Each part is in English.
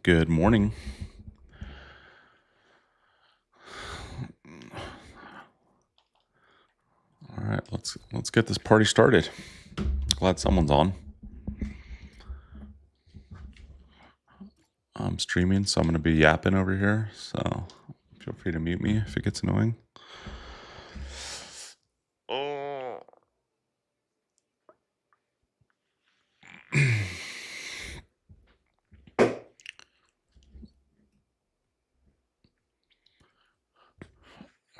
Good morning. All right, let's get this party started. Glad someone's on. I'm streaming, so I'm going to be yapping over here. So feel free to mute me if it gets annoying. Oh.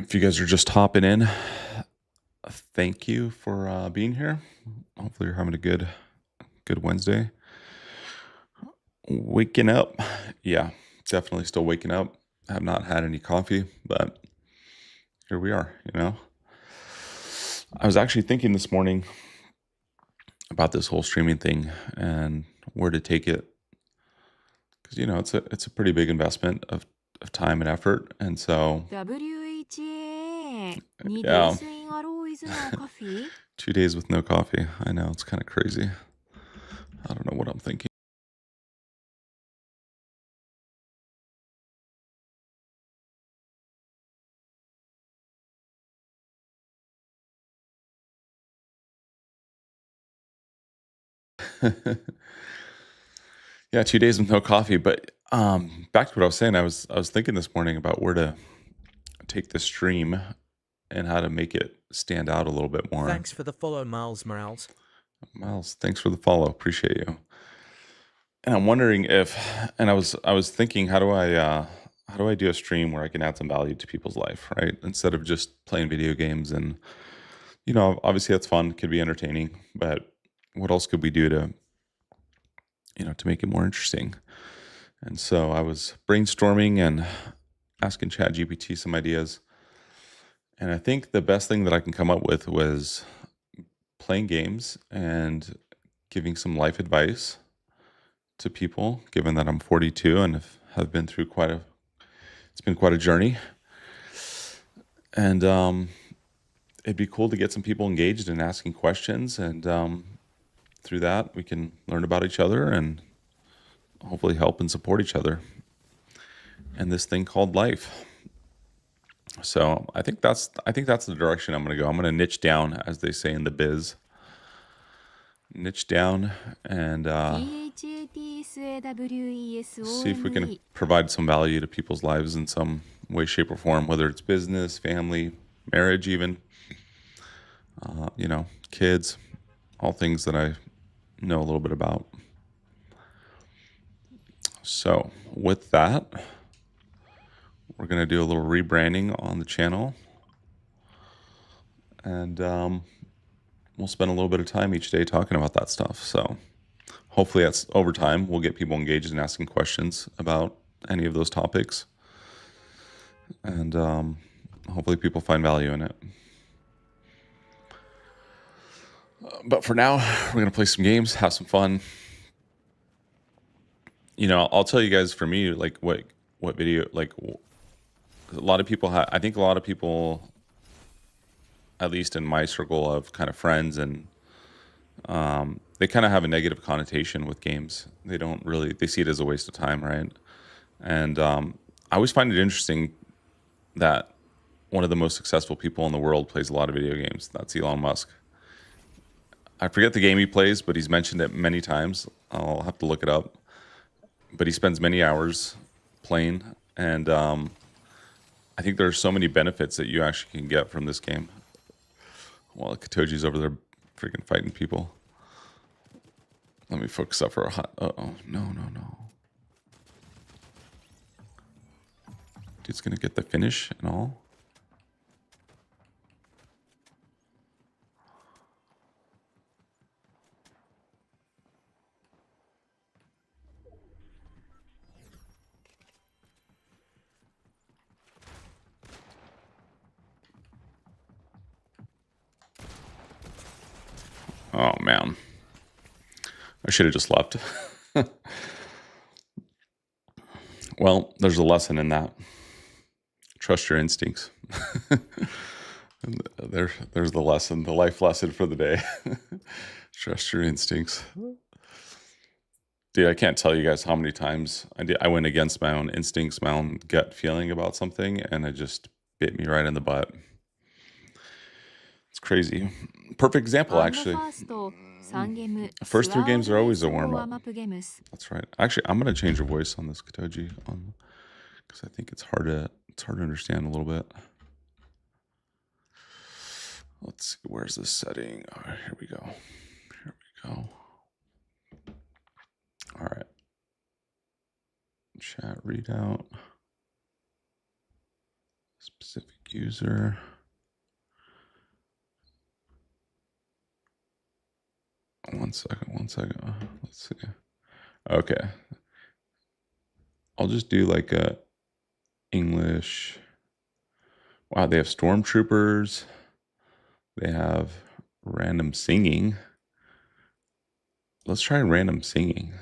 If you guys are just hopping in, thank you for being here. Hopefully you're having a good Wednesday. Waking up. Yeah, definitely still waking up. I have not had any coffee, but here we are, I was actually thinking this morning about this whole streaming thing and where to take it, because it's a pretty big investment of time and effort, and so WHA yeah, 2 days in a row is no coffee. 2 days with no coffee. I know, it's kind of crazy. I don't know what I'm thinking. Yeah, 2 days with no coffee. But back to what I was saying, I was thinking this morning about where to take the stream and how to make it stand out a little bit more. Thanks for the follow, Miles Morales. Miles, thanks for the follow. Appreciate you. And I'm wondering and I was thinking, how do I do a stream where I can add some value to people's life, right? Instead of just playing video games, and obviously that's fun, could be entertaining, but what else could we do to make it more interesting? And so I was brainstorming and asking ChatGPT some ideas. And I think the best thing that I can come up with was playing games and giving some life advice to people, given that I'm 42 and have been through it's been quite a journey. And it'd be cool to get some people engaged and asking questions. And through that, we can learn about each other and hopefully help and support each other in this thing called life. So I think that's the direction I'm going to go. I'm going to niche down, as they say in the biz. Niche down and see if we can provide some value to people's lives in some way, shape, or form, whether it's business, family, marriage, even, kids, all things that I know a little bit about. So with that, we're going to do a little rebranding on the channel, and we'll spend a little bit of time each day talking about that stuff. So hopefully that's over time. We'll get people engaged in asking questions about any of those topics, and hopefully people find value in it. But for now, we're going to play some games, have some fun. I'll tell you guys, for me, like what video, like a lot of people I think a lot of people, at least in my circle of kind of friends, and they kind of have a negative connotation with games. They see it as a waste of time, right? And I always find it interesting that one of the most successful people in the world plays a lot of video games. That's Elon Musk. I forget the game he plays, but he's mentioned it many times. I'll have to look it up. But he spends many hours playing, and I think there are so many benefits that you actually can get from this game. While Katoji's over there freaking fighting people. Let me focus up for a hot... Uh-oh. No. Dude's going to get the finish and all. Oh, man. I should have just left. Well, there's a lesson in that. Trust your instincts. There's the lesson, the life lesson for the day. Trust your instincts. Dude, I can't tell you guys how many times I went against my own instincts, my own gut feeling about something, and it just bit me right in the butt. It's crazy. Perfect example, actually. ファースト3ゲーム First three ツアー games are 連 always a 想 warm ワー up. ムアップゲームス That's right. Actually, I'm gonna change your voice on this Katoji, because I think it's hard to understand a little bit. Let's see, where's the setting? Oh, here we go. Here we go. All right. Chat readout. Specific user. One second. Let's see. Okay. I'll just do like a English. Wow, they have stormtroopers. They have random singing. Let's try random singing.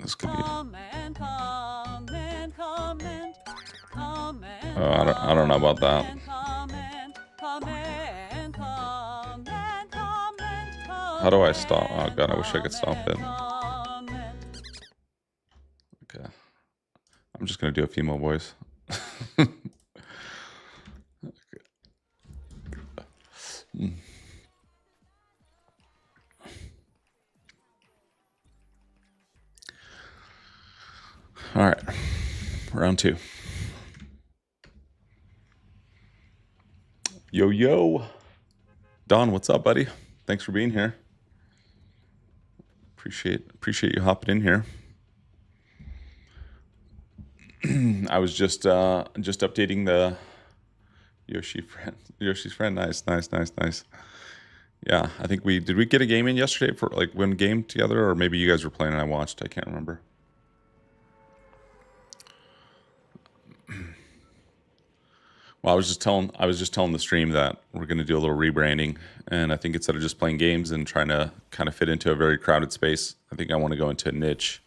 This could be. I don't know about that. How do I stop? Oh god, I wish I could stop it. Okay. I'm just gonna do a female voice. All right, round 2. Yo, Don, what's up, buddy? Thanks for being here. Appreciate you hopping in here. I was just updating the Yoshi's friend. Nice. Yeah, I think did we get a game in yesterday for like one game together, or maybe you guys were playing and I watched. I can't remember. Well, I was just telling the stream that we're going to do a little rebranding, and I think instead of just playing games and trying to kind of fit into a very crowded space, I think I want to go into a niche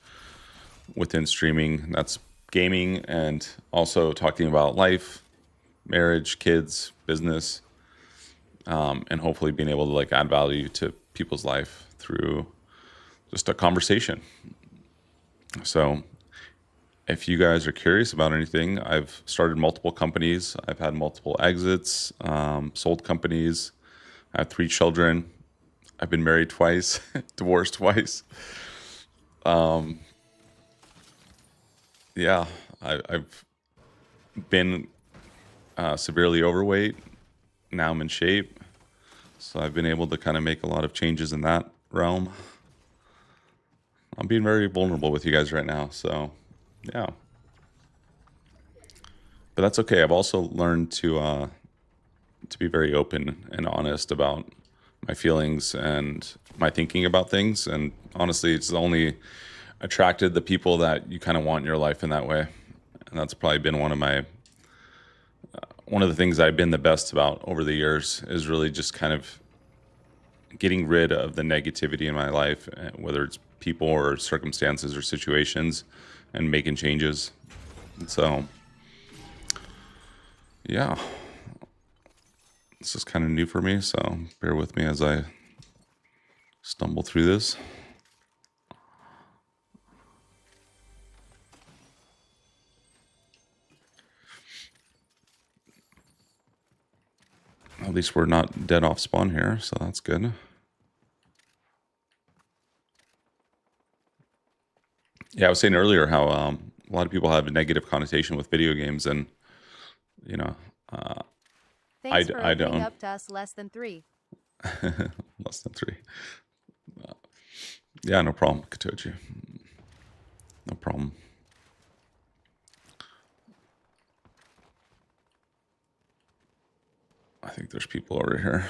within streaming. That's gaming and also talking about life, marriage, kids, business, and hopefully being able to like add value to people's life through just a conversation. So if you guys are curious about anything, I've started multiple companies. I've had multiple exits, sold companies. I have 3 children. I've been married twice, divorced twice. Yeah, I've been severely overweight. Now I'm in shape. So I've been able to kind of make a lot of changes in that realm. I'm being very vulnerable with you guys right now. So, yeah. But that's okay. I've also learned to be very open and honest about my feelings and my thinking about things. And honestly, it's only attracted the people that you kind of want in your life in that way. And that's probably been one of the things I've been the best about over the years is really just kind of getting rid of the negativity in my life, whether it's people or circumstances or situations, and making changes. And so, yeah, this is kind of new for me, so bear with me as I stumble through this. At least we're not dead off spawn here, so that's good. Yeah, I was saying earlier how a lot of people have a negative connotation with video games, and you know, Thanks for I opening don't. up to us less than 3. Less than 3. Yeah, no problem, Katoji. No problem. I think there's people over here,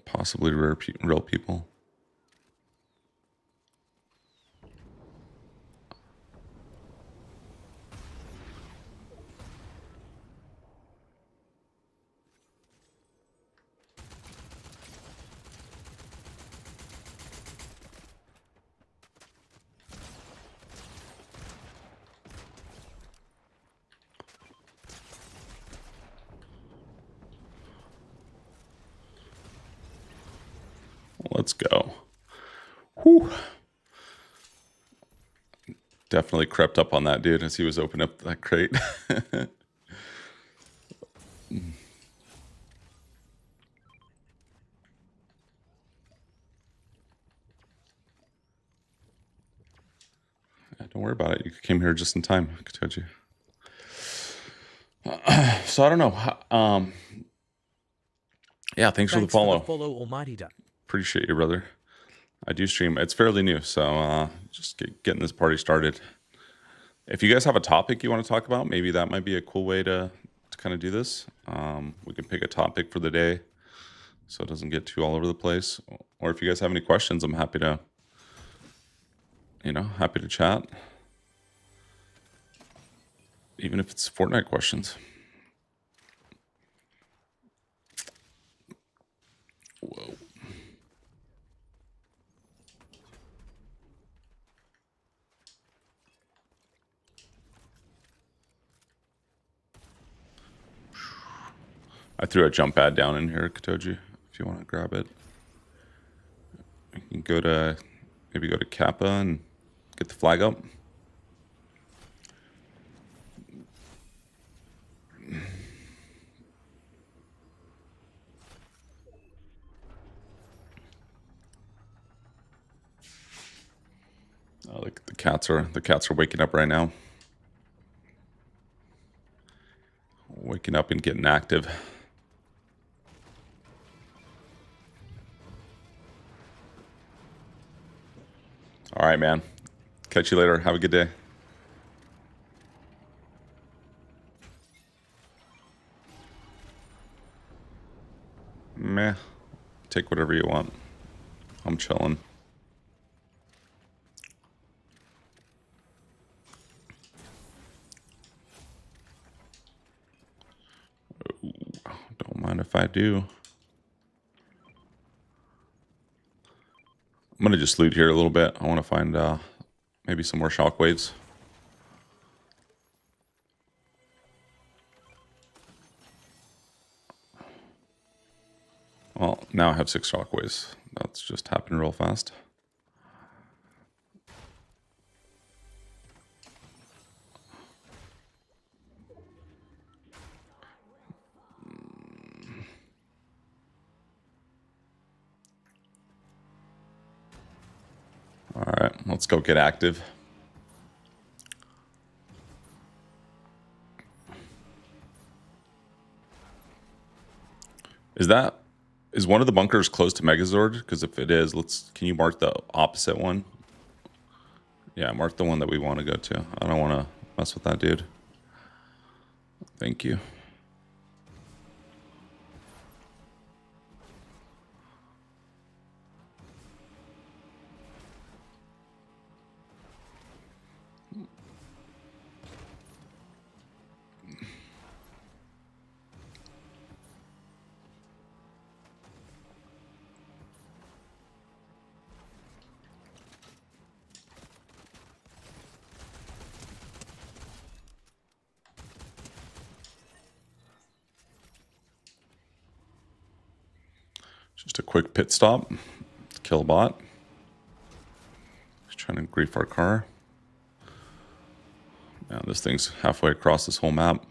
possibly real people. Let's go. Whew. Definitely crept up on that dude as he was opening up that crate. Don't worry about it. You came here just in time, Katoji. So I don't know. Yeah, thanks for the follow. Almighty Duck. Appreciate you, brother. I do stream. It's fairly new, so just getting this party started. If you guys have a topic you want to talk about, maybe that might be a cool way to kind of do this. We can pick a topic for the day so it doesn't get too all over the place. Or if you guys have any questions, I'm happy to, happy to chat. Even if it's Fortnite questions. Whoa. I threw a jump pad down in here, Katoji, if you want to grab it. You can maybe go to Kappa and get the flag up. Oh, the cats are waking up right now. Waking up and getting active. All right, man. Catch you later. Have a good day. Meh. Take whatever you want. I'm chilling. Ooh, don't mind if I do. I'm going to just loot here a little bit. I want to find maybe some more shockwaves. Well, now I have 6 shockwaves. That's just happened real fast. All right, let's go get active. Is one of the bunkers close to Megazord? Because if it is, can you mark the opposite one? Yeah, mark the one that we want to go to. I don't want to mess with that dude. Thank you. Just a quick pit stop. Kill a bot. He's trying to grief our car. Now this thing's halfway across this whole map.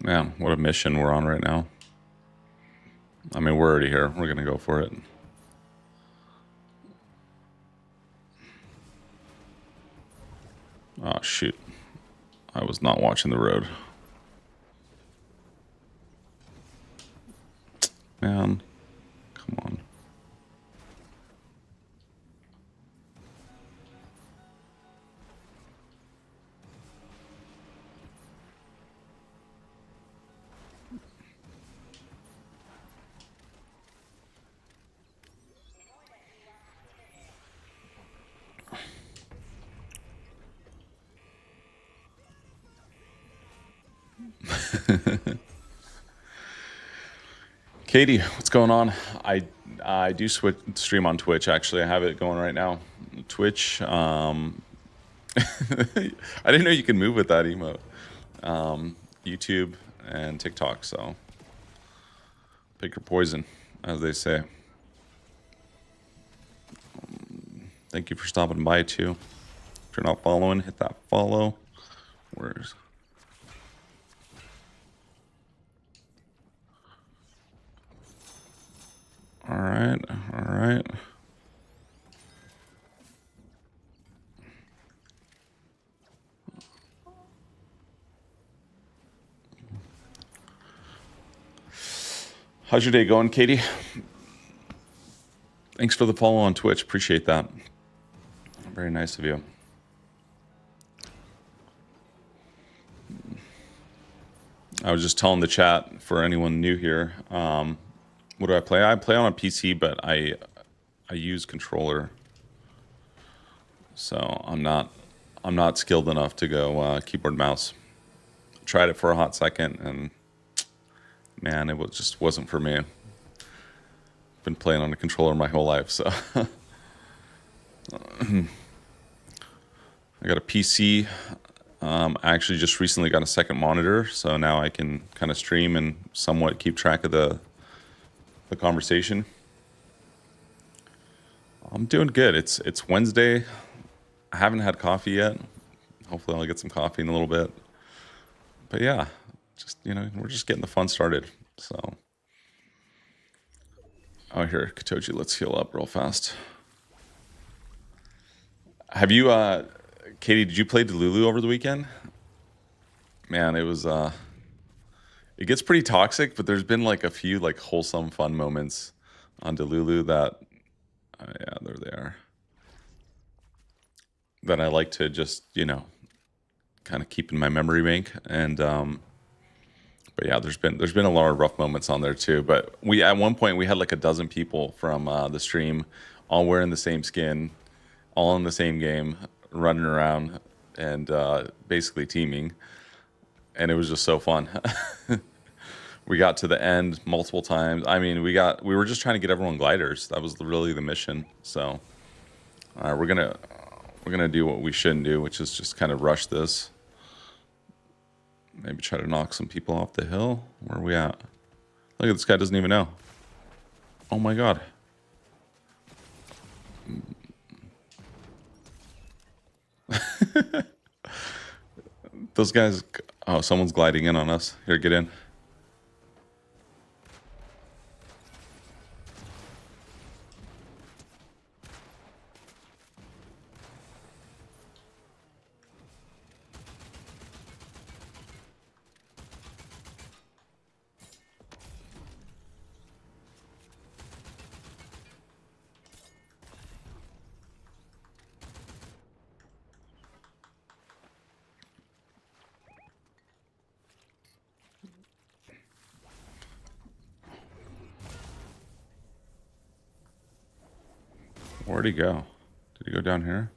Man, what a mission we're on right now. I mean, we're already here. We're going to go for it. Oh, shoot. I was not watching the road. Man, come on. Katie, what's going on? I do stream on Twitch. Actually, I have it going right now. Twitch. I didn't know you can move with that emote. YouTube and TikTok. So pick your poison, as they say. Thank you for stopping by too. If you're not following, hit that follow. Where's all right, all right. How's your day going, Katie? Thanks for the follow on Twitch. Appreciate that. Very nice of you. I was just telling the chat for anyone new here. What do I play? I play on a PC, but I use controller, so I'm not skilled enough to go keyboard mouse. Tried it for a hot second, and man, just wasn't for me. Been playing on a controller my whole life, so I got a PC. I actually just recently got a second monitor, so now I can kind of stream and somewhat keep track of the conversation. I'm doing good. It's Wednesday. I haven't had coffee yet. Hopefully I'll get some coffee in a little bit. But yeah, just we're just getting the fun started. So oh, here, Katoji, let's heal up real fast. Have you Katie, did you play Delulu over the weekend? Man, it was it gets pretty toxic, but there's been like a few like wholesome fun moments on Delulu that yeah, there they are. That I like to just, kind of keep in my memory bank. And but yeah, there's been a lot of rough moments on there too. But at one point we had like a dozen people from the stream, all wearing the same skin, all in the same game, running around and basically teaming, and it was just so fun. We got to the end multiple times. I mean, we were just trying to get everyone gliders. That was really the mission. So we're gonna do what we shouldn't do, which is just kind of rush this. Maybe try to knock some people off the hill. Where are we at? Look at this guy, doesn't even know. Oh my god. Those guys. Oh, someone's gliding in on us. Here, get in. Where'd he go? Did he go down here?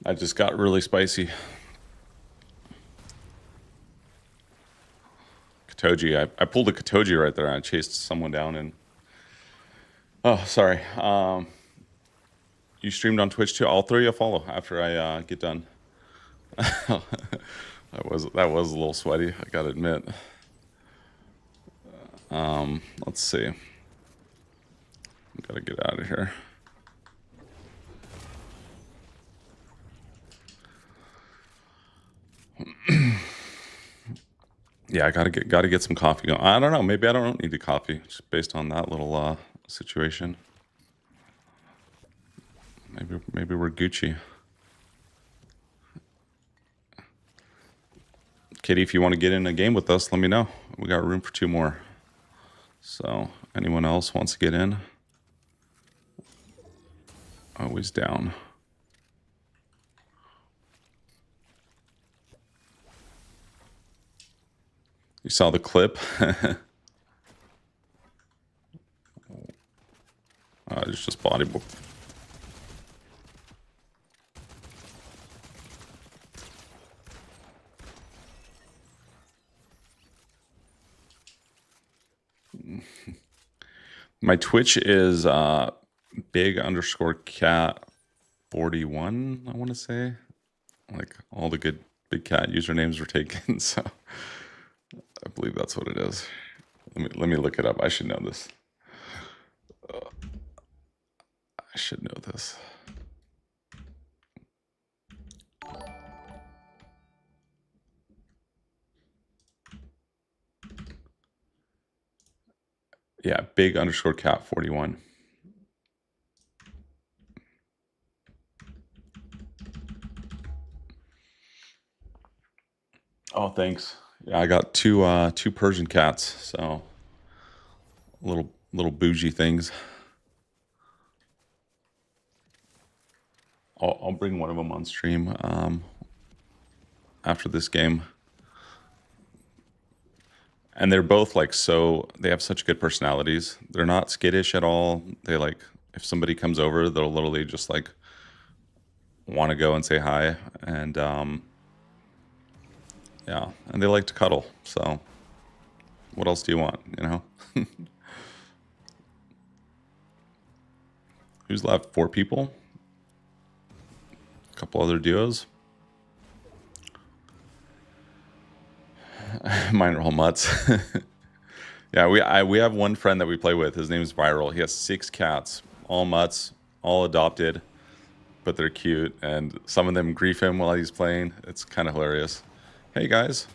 I just got really spicy. Katoji. I pulled a Katoji right there. I chased someone down and... Oh, sorry. You streamed on Twitch too? I'll throw you a follow after I get done. That was a little sweaty, I gotta admit. Let's see. Gotta get out of here. Yeah, I gotta get some coffee going. I don't know. Maybe I don't need the coffee, just based on that little situation. Maybe we're Gucci. Katie, if you want to get in a game with us, let me know. We got room for 2 more. So anyone else wants to get in? Always down. You saw the clip? It's just body. My Twitch is big_cat41, I want to say. Like all the good big cat usernames were taken, so I believe that's what it is. Let me look it up. I should know this. I should know this. Yeah, big_cat41. Oh, thanks. Yeah, I got two Persian cats, so little bougie things. I'll bring one of them on stream after this game. And they're both like they have such good personalities. They're not skittish at all. They like if somebody comes over, they'll literally just like want to go and say hi, and yeah, and they like to cuddle. So what else do you want, you know? Who's left? 4 people. A couple other duos. Mine are all mutts. Yeah, we have one friend that we play with. His name is Viral. He has 6 cats, all mutts, all adopted, but they're cute. And some of them grief him while he's playing. It's kind of hilarious. Hey guys,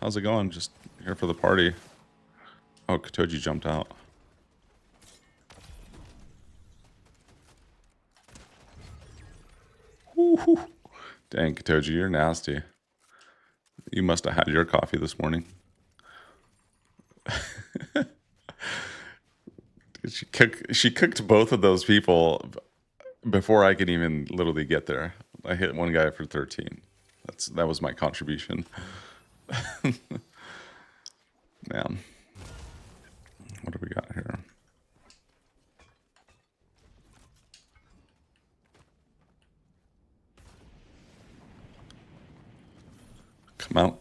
how's it going? Just here for the party. Oh, Katoji jumped out. Woo-hoo. Dang, Katoji, you're nasty. You must have had your coffee this morning. She cooked both of those people before I could even literally get there. I hit one guy for 13. That was my contribution. Man. What do we got here?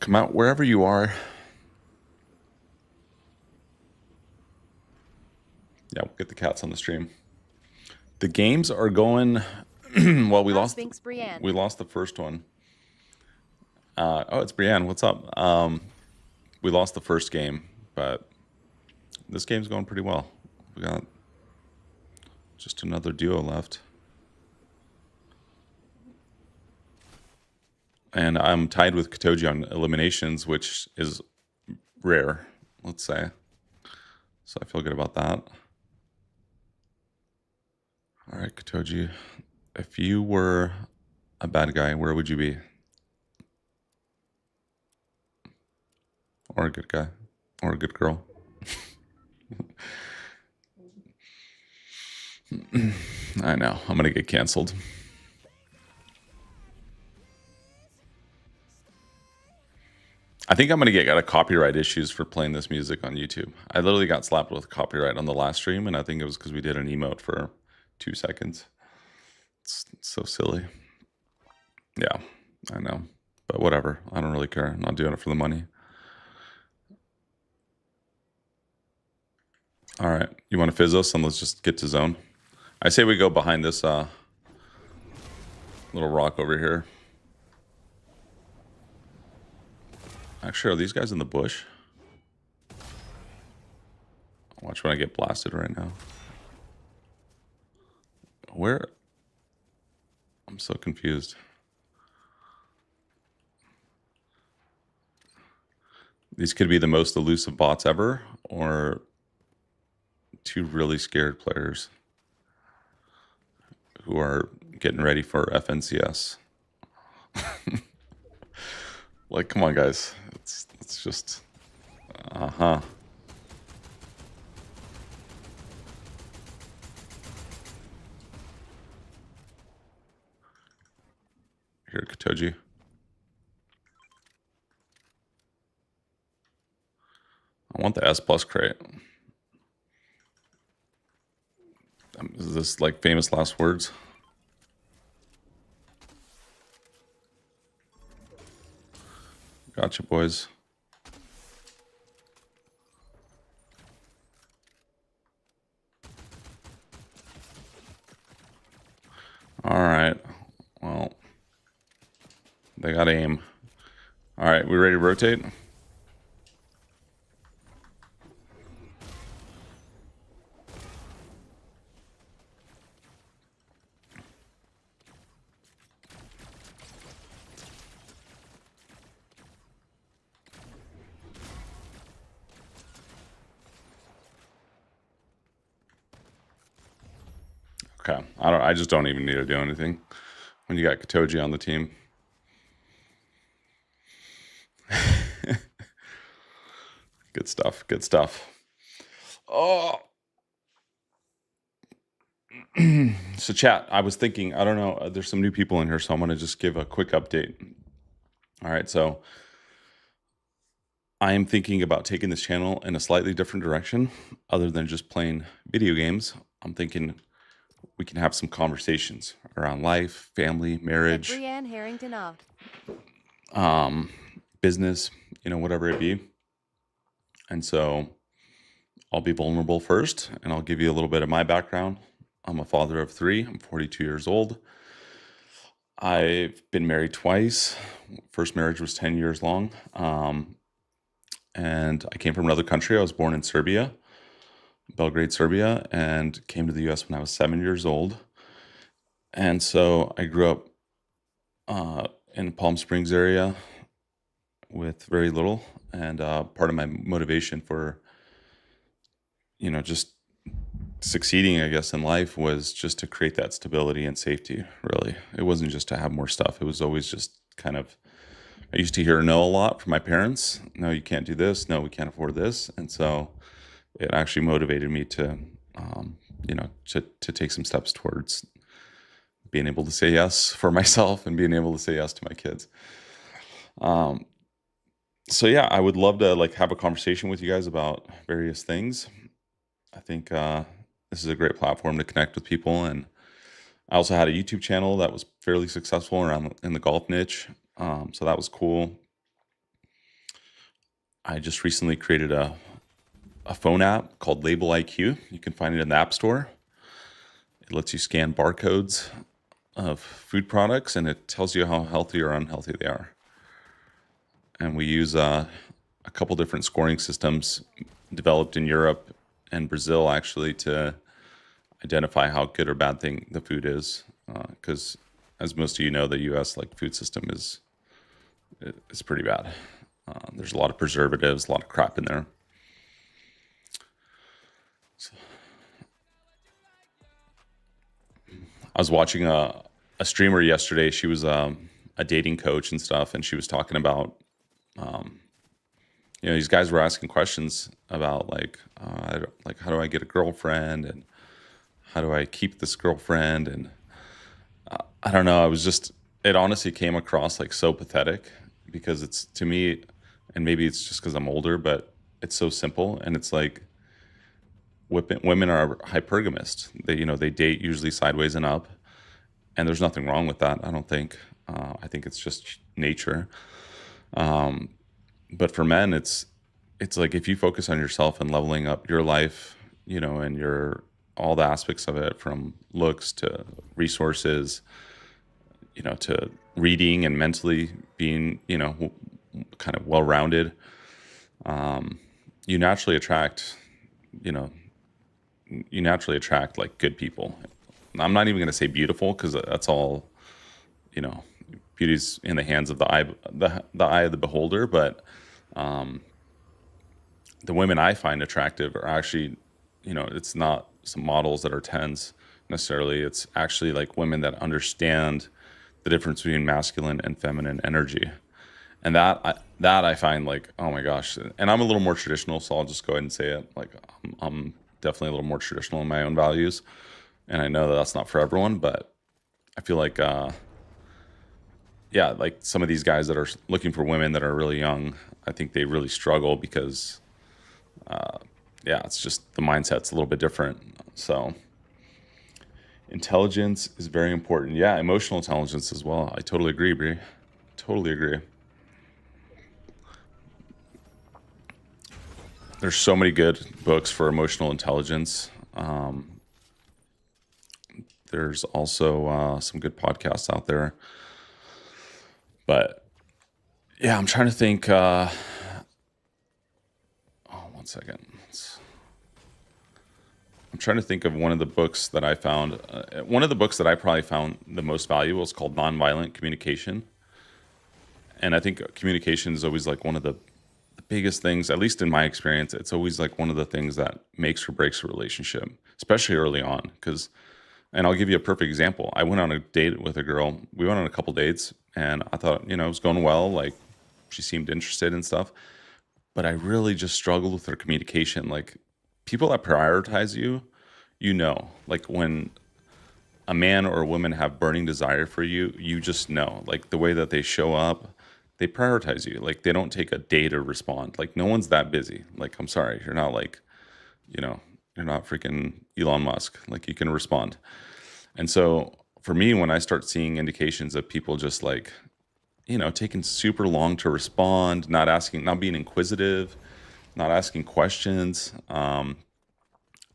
Come out wherever you are. Yeah, we'll get the cats on the stream. The games are going well. We lost the first one. Oh, it's Brienne. What's up? We lost the first game, but this game's going pretty well. We got just another duo left. And I'm tied with Katoji on eliminations, which is rare, let's say. So I feel good about that. All right, Katoji, if you were a bad guy, where would you be? Or a good guy? Or a good girl? I know, I'm gonna get canceled. I think I'm gonna get a copyright issues for playing this music on YouTube. I literally got slapped with copyright on the last stream, and I think it was because we did an emote for 2 seconds. It's so silly. Yeah, I know. But whatever. I don't really care. I'm not doing it for the money. All right. You want to fizz us and let's just get to zone? I say we go behind this little rock over here. Actually, are these guys in the bush? Watch when I get blasted right now. Where? I'm so confused. These could be the most elusive bots ever, or 2 really scared players who are getting ready for FNCS. Like, come on, guys. It's just, uh-huh. Here, Katoji. I want the S plus crate. Is this like famous last words? Gotcha, boys. All right. Well, they got aim. All right, we ready to rotate? Okay. I just don't even need to do anything when you got Katoji on the team. Good stuff. Good stuff. Oh. So chat, I was thinking, I don't know, there's some new people in here, so I'm going to just give a quick update. All right. So I am thinking about taking this channel in a slightly different direction other than just playing video games. I'm thinking we can have some conversations around life, family, Get marriage, Brienne Harrington off. business, whatever it be. And so I'll be vulnerable first, and I'll give you a little bit of my background. I'm a father of 3. I'm 42 years old. I've been married twice. First marriage was 10 years long. And I came from another country. I was born in Serbia, Belgrade, Serbia, and came to the US when I was 7 years old. And so I grew up in Palm Springs area with very little. And part of my motivation for, just succeeding, I guess, in life was just to create that stability and safety, really. It wasn't just to have more stuff. It was always just kind of, I used to hear no a lot from my parents. No, you can't do this. No, we can't afford this. And so it actually motivated me to, to take some steps towards being able to say yes for myself and being able to say yes to my kids. So yeah, I would love to have a conversation with you guys about various things. I think this is a great platform to connect with people. And I also had a YouTube channel that was fairly successful around in the golf niche. So that was cool. I just recently created a phone app called Label IQ. You can find it in the App Store. It lets you scan barcodes of food products, and it tells you how healthy or unhealthy they are. And we use a couple different scoring systems developed in Europe and Brazil, actually, to identify how good or bad thing the food is. Because as most of you know, the U.S. food system is pretty bad. There's a lot of preservatives, a lot of crap in there. So, I was watching a streamer yesterday. She was a dating coach and stuff, and she was talking about, these guys were asking questions about how do I get a girlfriend, and how do I keep this girlfriend, and I don't know. It honestly came across so pathetic, because it's, to me, and maybe it's just because I'm older, but it's so simple, and it's women are hypergamist. They date usually sideways and up, and there's nothing wrong with that. I don't think. I think it's just nature. But for men, it's if you focus on yourself and leveling up your life, and all the aspects of it, from looks to resources, to reading and mentally being, kind of well-rounded, you naturally attract, good people. I'm not even going to say beautiful, because that's all, beauty's in the hands of the eye of the beholder. But the women I find attractive are actually, it's not some models that are 10s necessarily. It's actually women that understand the difference between masculine and feminine energy. And that I find like, oh my gosh. And I'm a little more traditional, so I'll just go ahead and say it. Like I'm definitely a little more traditional in my own values, and I know that that's not for everyone, but I feel like yeah, like some of these guys that are looking for women that are really young, I think they really struggle because yeah, it's just the mindset's a little bit different. So intelligence is very important. Yeah, emotional intelligence as well. I totally agree, Bree. Totally agree. There's so many good books for emotional intelligence. There's also some good podcasts out there. But yeah, I'm trying to think. Oh, one second. I'm trying to think of one of the books that I found. One of the books that I probably found the most valuable is called Nonviolent Communication. And I think communication is always like one of the biggest things, at least in my experience. It's always like one of the things that makes or breaks a relationship, especially early on. And I'll give you a perfect example. I went on a date with a girl. We went on a couple dates, and I thought, it was going well. Like, she seemed interested and stuff. But I really just struggled with her communication. Like, people that prioritize you, like when a man or a woman have burning desire for you, you just know. Like the way that they show up, they prioritize you. Like they don't take a day to respond. Like no one's that busy. Like, I'm sorry, you're not like, you know, you're not freaking Elon Musk. Like you can respond. And so for me, when I start seeing indications of people just like, taking super long to respond, not being inquisitive, not asking questions,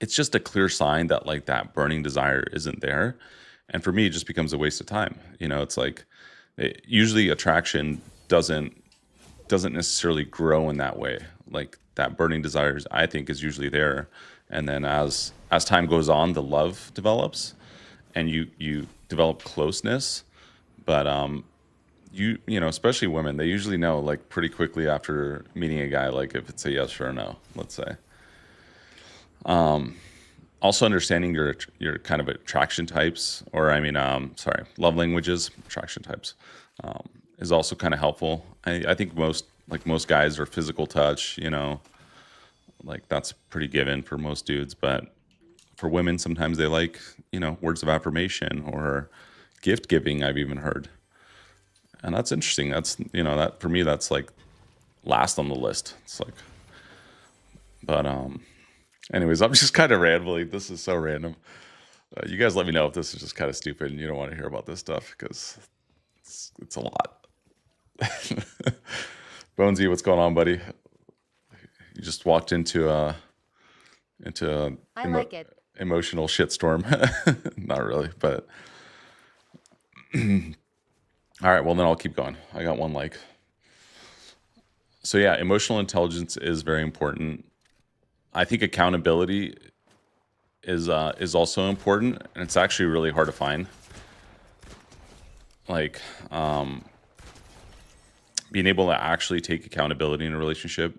it's just a clear sign that like that burning desire isn't there. And for me, it just becomes a waste of time. It's like usually attraction doesn't necessarily grow in that way. Like that burning desire, I think, is usually there. And then as time goes on, the love develops, and you develop closeness. But especially women, they usually know like pretty quickly after meeting a guy, like if it's a yes or a no, let's say. Also understanding your kind of attraction types, or love languages, attraction types, is also kind of helpful. I think most guys are physical touch, like that's pretty given for most dudes, but for women, sometimes they like, words of affirmation or gift giving, I've even heard. And that's interesting. That's, that for me, that's like last on the list. It's like, but, anyways, I'm just kind of rambling. This is so random. You guys let me know if this is just kind of stupid and you don't want to hear about this stuff because it's a lot. Bonesy, what's going on, buddy? You just walked into a I like it. emotional shitstorm. Not really, but all right. Well, then I'll keep going. I got one like. So yeah, emotional intelligence is very important. I think accountability is also important, and it's actually really hard to find. Like being able to actually take accountability in a relationship,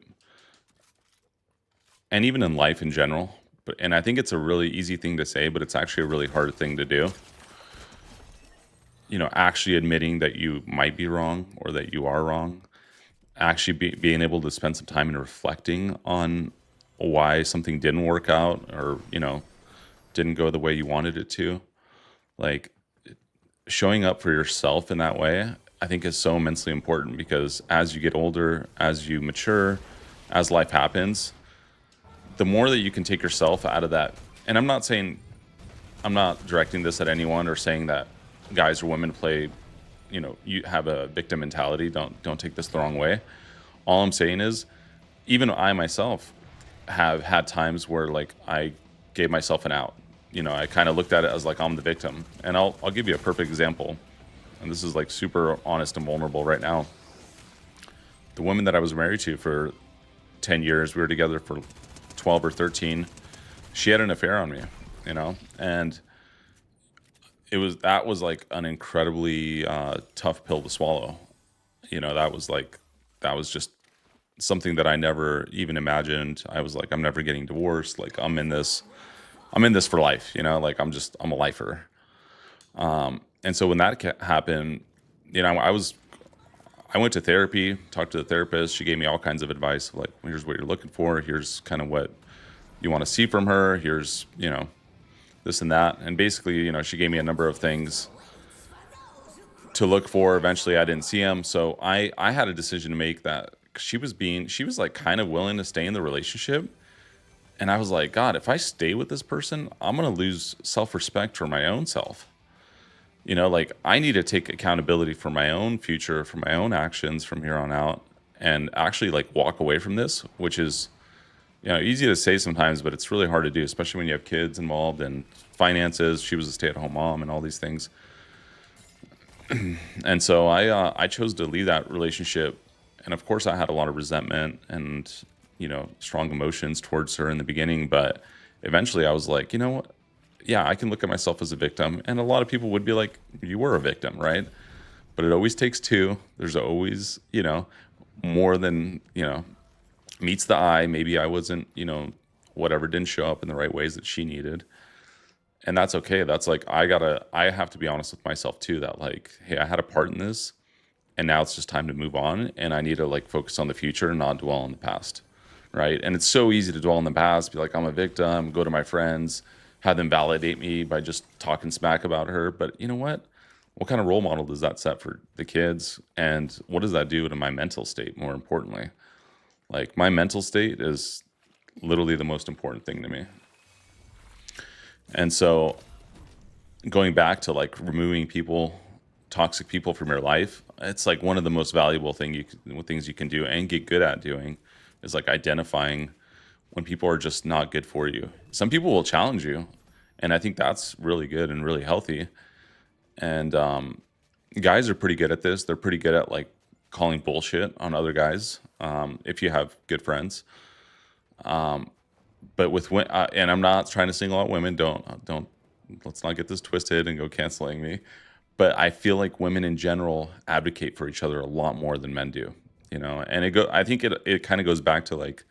and even in life in general. And I think it's a really easy thing to say, but it's actually a really hard thing to do. Actually admitting that you might be wrong or that you are wrong. Actually being able to spend some time in reflecting on why something didn't work out or didn't go the way you wanted it to. Like showing up for yourself in that way, I think is so immensely important, because as you get older, as you mature, as life happens, the more that you can take yourself out of that. And I'm not directing this at anyone or saying that guys or women play, you have a victim mentality. Don't take this the wrong way. All I'm saying is, even I myself have had times where like I gave myself an out. I kind of looked at it as like I'm the victim. And I'll give you a perfect example. And this is like super honest and vulnerable right now. The woman that I was married to for 10 years, we were together for 12 or 13. She had an affair on me, and that was like an incredibly tough pill to swallow. That was just something that I never even imagined. I was like, I'm never getting divorced. Like I'm in this for life, like I'm a lifer. And so when that happened, I went to therapy, talked to the therapist. She gave me all kinds of advice, like here's what you're looking for, here's kind of what you want to see from her, here's this and that, and basically she gave me a number of things to look for. Eventually, I didn't see them, so I had a decision to make. That she was like kind of willing to stay in the relationship, and I was like, God, if I stay with this person, I'm gonna lose self-respect for my own self. Like I need to take accountability for my own future, for my own actions from here on out, and actually like walk away from this, which is easy to say sometimes, but it's really hard to do, especially when you have kids involved and finances. She was a stay-at-home mom and all these things. And so I chose to leave that relationship. And of course I had a lot of resentment and, strong emotions towards her in the beginning. But eventually I was like, you know what? Yeah, I can look at myself as a victim. And a lot of people would be like, you were a victim, right? But it always takes two. There's always, more than, meets the eye. Maybe I wasn't, whatever didn't show up in the right ways that she needed. And that's okay. That's like, I have to be honest with myself too, that like, hey, I had a part in this and now it's just time to move on. And I need to like focus on the future and not dwell on the past. Right. And it's so easy to dwell on the past, be like, I'm a victim, go to my friends, have them validate me by just talking smack about her. But you know what? What kind of role model does that set for the kids? And what does that do to my mental state? More importantly, like my mental state is literally the most important thing to me. And so going back to like removing toxic people from your life, it's like one of the most valuable things you can do and get good at doing is like identifying when people are just not good for you. Some people will challenge you, and I think that's really good and really healthy. And guys are pretty good at this. They're pretty good at like calling bullshit on other guys if you have good friends. But with and I'm not trying to single out women. Don't let's not get this twisted and go canceling me. But I feel like women in general advocate for each other a lot more than men do. And I think it kind of goes back to like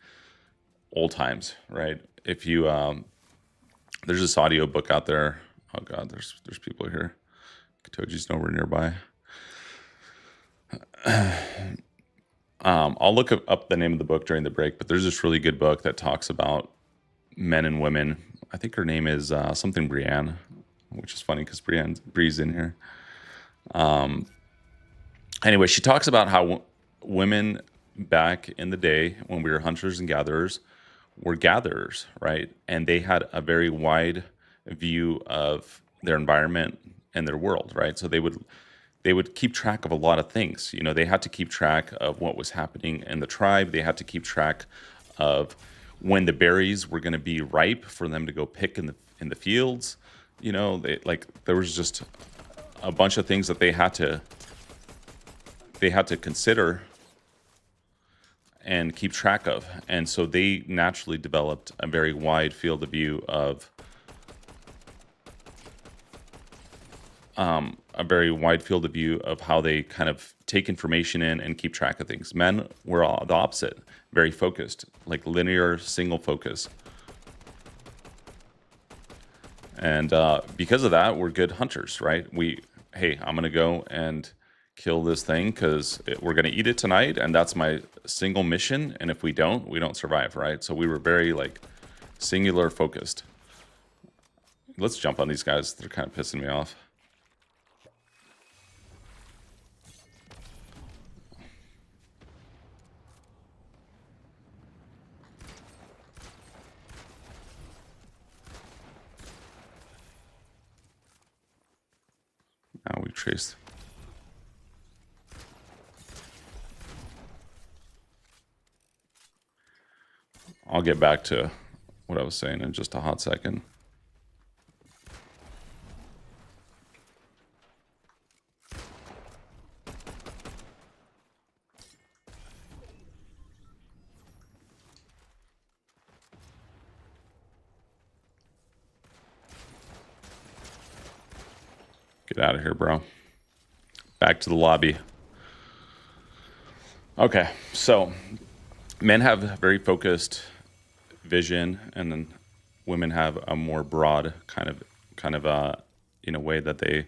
old times, right? If you there's this audio book out there. Oh God, there's people here. Katoji's nowhere nearby. I'll look up the name of the book during the break, but there's this really good book that talks about men and women. I think her name is something Brienne, which is funny because Bree's in here. Anyway, she talks about how women back in the day when we were hunters and gatherers were gatherers, right? And they had a very wide view of their environment and their world, right? So they would keep track of a lot of things. They had to keep track of what was happening in the tribe. They had to keep track of when the berries were going to be ripe for them to go pick in the fields. There was just a bunch of things that they had to consider and keep track of. And so they naturally developed a very wide field of view of how they kind of take information in and keep track of things. Men were all the opposite, very focused, like linear, single focus. And because of that, we're good hunters, right? Hey, I'm going to go and kill this thing because we're going to eat it tonight. And that's my single mission. And if we don't survive, right? So we were very like singular focused. Let's jump on these guys. They're kind of pissing me off. Now we traced. I'll get back to what I was saying in just a hot second. Get out of here, bro. Back to the lobby. Okay, so men have very focused vision, and then women have a more broad kind of way that they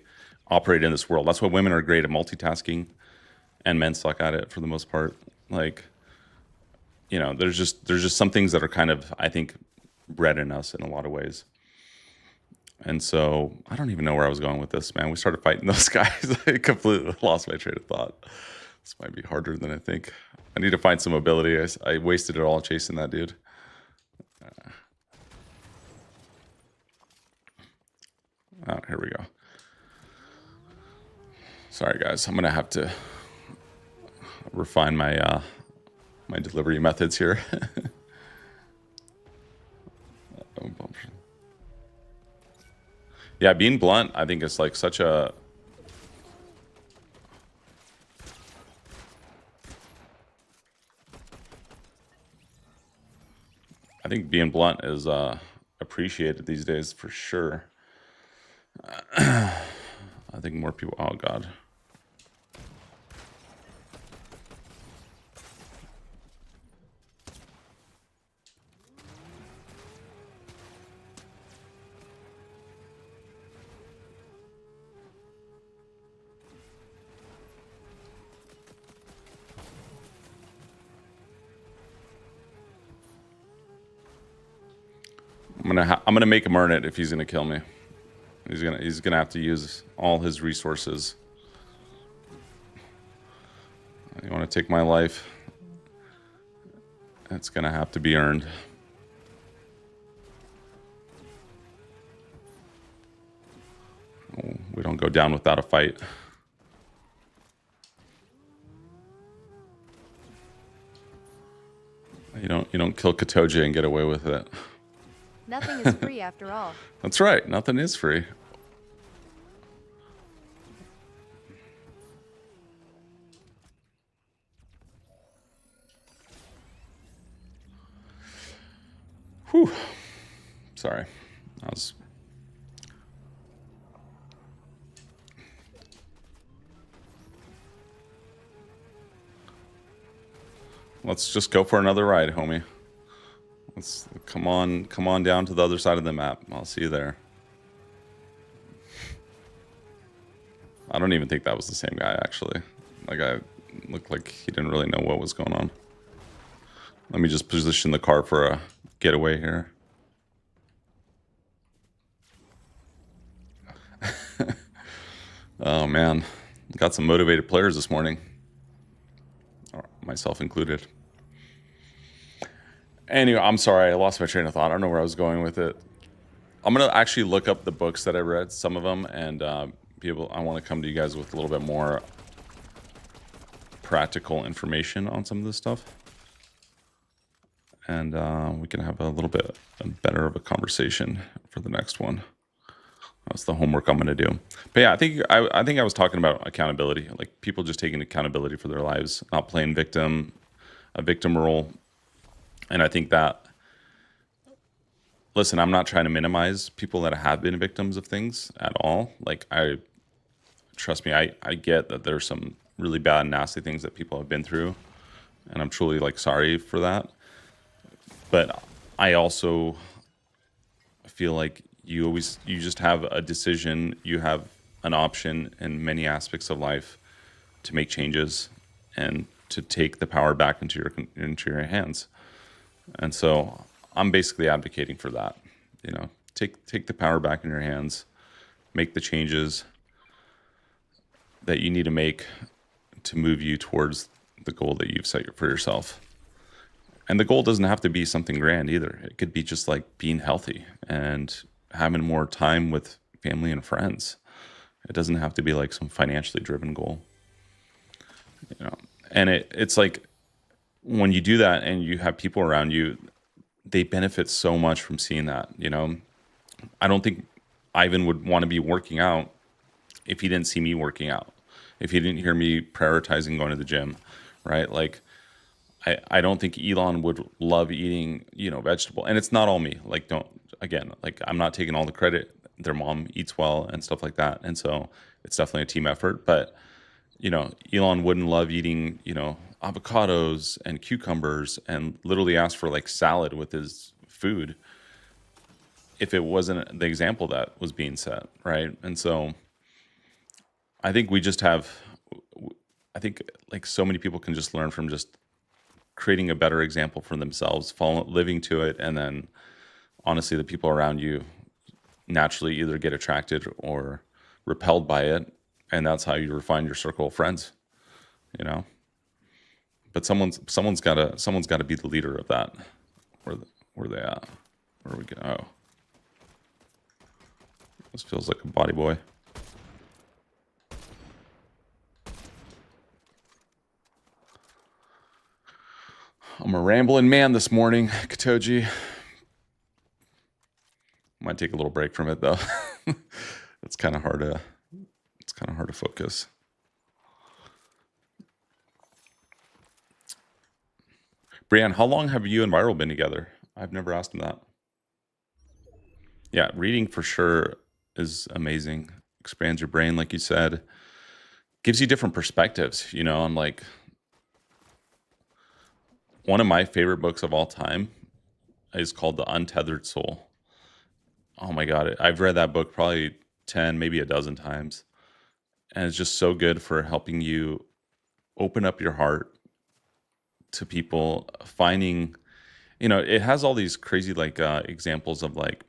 operate in this world. That's why women are great at multitasking, and men suck at it for the most part. Like, you know, there's just some things that are kind of, I think, bred in us in a lot of ways. And so I don't even know where I was going with this, man. We started fighting those guys. I completely lost my train of thought. This might be harder than I think. I need to find some mobility. I wasted it all chasing that dude. Oh, here we go. Sorry, guys. I'm gonna have to refine my my delivery methods here. Yeah, being blunt, I think it's like such a... I think being blunt is appreciated these days for sure. I think more people... Oh, God. I'm gonna make him earn it if he's gonna kill me. He's gonna have to use all his resources. You want to take my life? It's gonna have to be earned. Oh, we don't go down without a fight. You don't kill Katoja and get away with it. Nothing is free after all. That's right. Nothing is free. Whew. Sorry. I was... Let's just go for another ride, homie. Let's come on down to the other side of the map. I'll see you there. I don't even think that was the same guy, actually. Like, I looked like he didn't really know what was going on. Let me just position the car for a getaway here. Oh, man. Got some motivated players this morning. Myself included. Anyway, I'm sorry. I lost my train of thought. I don't know where I was going with it. I'm going to actually look up the books that I read, some of them, and I want to come to you guys with a little bit more practical information on some of this stuff. And we can have a little bit better of a conversation for the next one. That's the homework I'm going to do. But yeah, I think I was talking about accountability, like people just taking accountability for their lives, not playing a victim role. And I think that, listen, I'm not trying to minimize people that have been victims of things at all. Like, trust me, I get that there's some really bad, nasty things that people have been through, and I'm truly like sorry for that. But I also feel like you just have a decision, you have an option in many aspects of life to make changes and to take the power back into your hands. And so I'm basically advocating for that. You know, take the power back in your hands, make the changes that you need to make to move you towards the goal that you've set for yourself. And the goal doesn't have to be something grand either. It could be just like being healthy and having more time with family and friends. It doesn't have to be like some financially driven goal. You know, and it's like when you do that and you have people around you, they benefit so much from seeing that. You know, I don't think Ivan would want to be working out if he didn't see me working out, if he didn't hear me prioritizing going to the gym, right? Like, I don't think Elon would love eating, vegetable. And it's not all me. Like, I'm not taking all the credit. Their mom eats well and stuff like that. And so it's definitely a team effort. But, Elon wouldn't love eating, avocados and cucumbers and literally ask for like salad with his food if it wasn't the example that was being set, right? And so I think I think like so many people can just learn from just creating a better example for themselves, living to it, and then honestly, the people around you naturally either get attracted or repelled by it, and that's how you refine your circle of friends. You know, but someone's gotta be the leader of that. Where they at? Where we go? Oh, this feels like a body boy. I'm a rambling man this morning, Katoji. Might take a little break from it though. It's kind of hard to focus. Brianne, how long have you and Viral been together? I've never asked him that. Yeah, reading for sure is amazing. Expands your brain, like you said. Gives you different perspectives, you know, and like one of my favorite books of all time is called The Untethered Soul. Oh my God. I've read that book probably 10, maybe a dozen times. And it's just so good for helping you open up your heart to people, finding, you know, it has all these crazy like examples of like,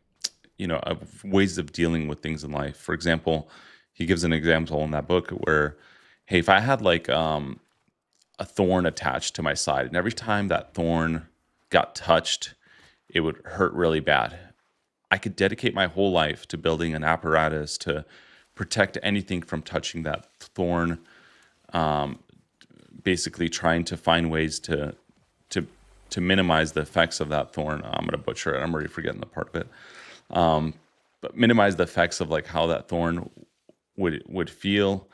you know, of ways of dealing with things in life. For example, he gives an example in that book where, hey, if I had like a thorn attached to my side, and every time that thorn got touched, it would hurt really bad. I could dedicate my whole life to building an apparatus to protect anything from touching that thorn, basically trying to find ways to to minimize the effects of that thorn. I'm going to butcher it. I'm already forgetting the part of it. But minimize the effects of like how that thorn would feel,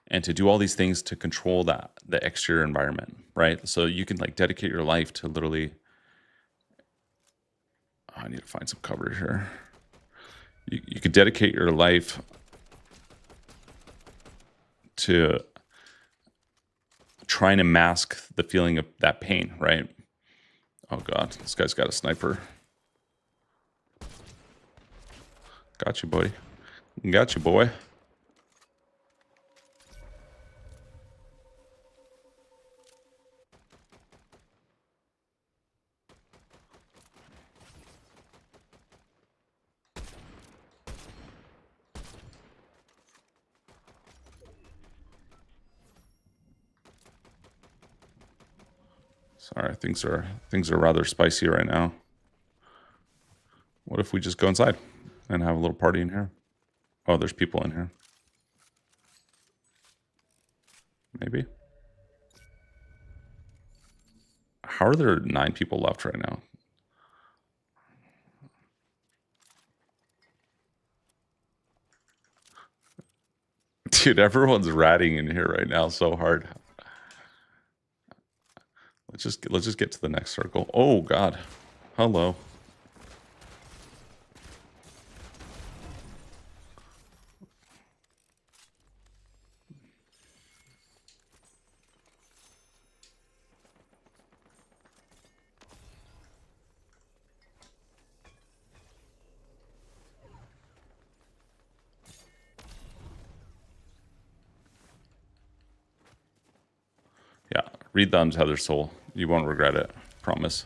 and to do all these things to control the exterior environment, right? So you can like dedicate your life to literally. I need to find some cover here. You could dedicate your life to trying to mask the feeling of that pain, right? Oh God, this guy's got a sniper. Got you, buddy. Got you, boy. Sorry, things are rather spicy right now. What if we just go inside and have a little party in here? Oh, there's people in here. Maybe. How are there 9 people left right now? Dude, everyone's ratting in here right now so hard. Let's just get to the next circle. Oh God. Hello. Yeah, read The Untethered Soul. You won't regret it. Promise.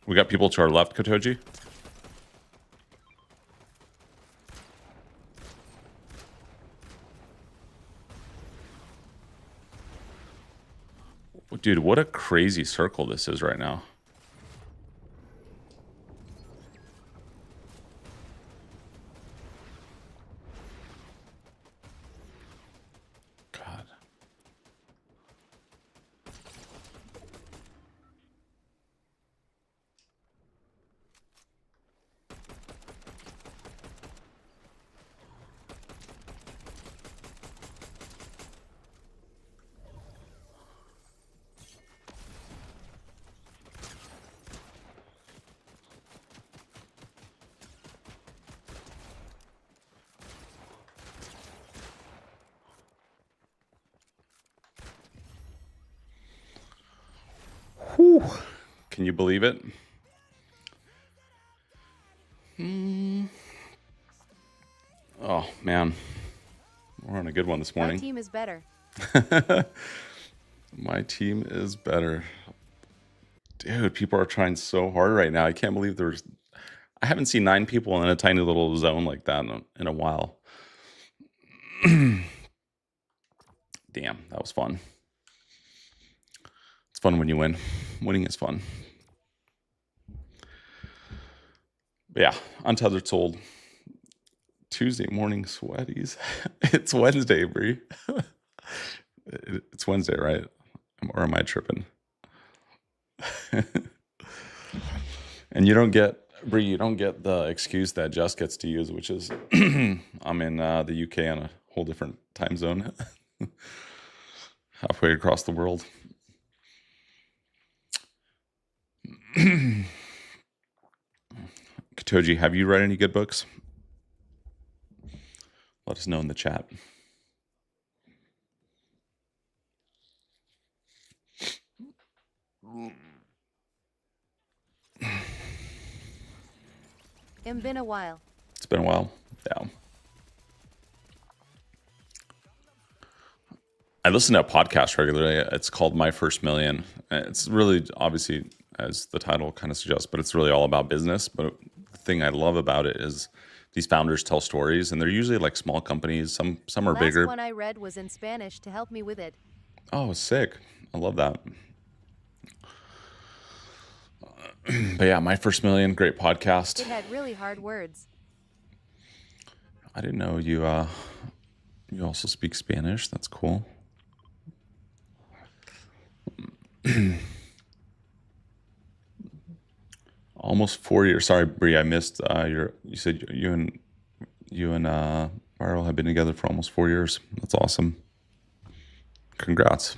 We got people to our left, Kotoji. Dude, what a crazy circle this is right now. God. Whew. Can you believe it? Oh man, we're on a good one this My morning. team is better. My team is better. Dude, people are trying so hard right now. I can't believe I haven't seen 9 people in a tiny little zone like that in a while. Damn, that was fun. It's fun when you win. Winning is fun. But yeah, Untethered sold. Tuesday morning sweaties. It's Wednesday, Bree. It's Wednesday, right? Or am I tripping? And you don't get, Bree, you don't get the excuse that Jess gets to use, which is I'm in the UK on a whole different time zone, halfway across the world. Katoji, have you read any good books? Let us know in the chat. It's been a while. It's been a while. Yeah. I listen to a podcast regularly. It's called My First Million. It's really, obviously, as the title kind of suggests, but it's really all about business. But the thing I love about it is these founders tell stories, and they're usually like small companies. Some are Last bigger. one I read was in Spanish to help me with it. Oh, sick. I love that. But yeah, My First Million, great podcast. It had really hard words. I didn't know you also speak Spanish. That's cool. Almost 4 years. Sorry, Bree, I missed you said you and Viral have been together for almost 4 years. That's awesome. Congrats.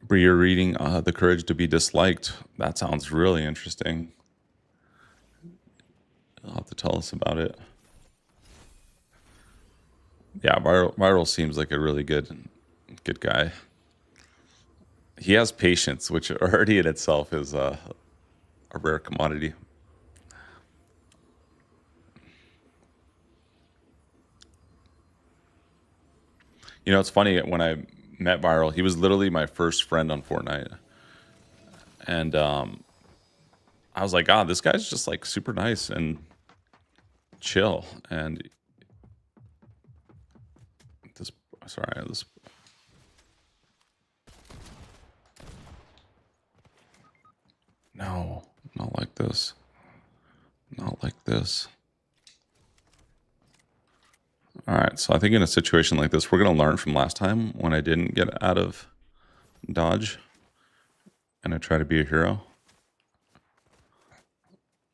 Bree, you're reading The Courage to Be Disliked. That sounds really interesting. You'll have to tell us about it. Yeah, Viral seems like a really good guy. He has patience, which already in itself is a rare commodity. You know, it's funny, when I met Viral, he was literally my first friend on Fortnite. And I was like, this guy's just like super nice and chill. And this. No, not like this. Not like this. All right, so I think in a situation like this, we're going to learn from last time when I didn't get out of dodge and I tried to be a hero.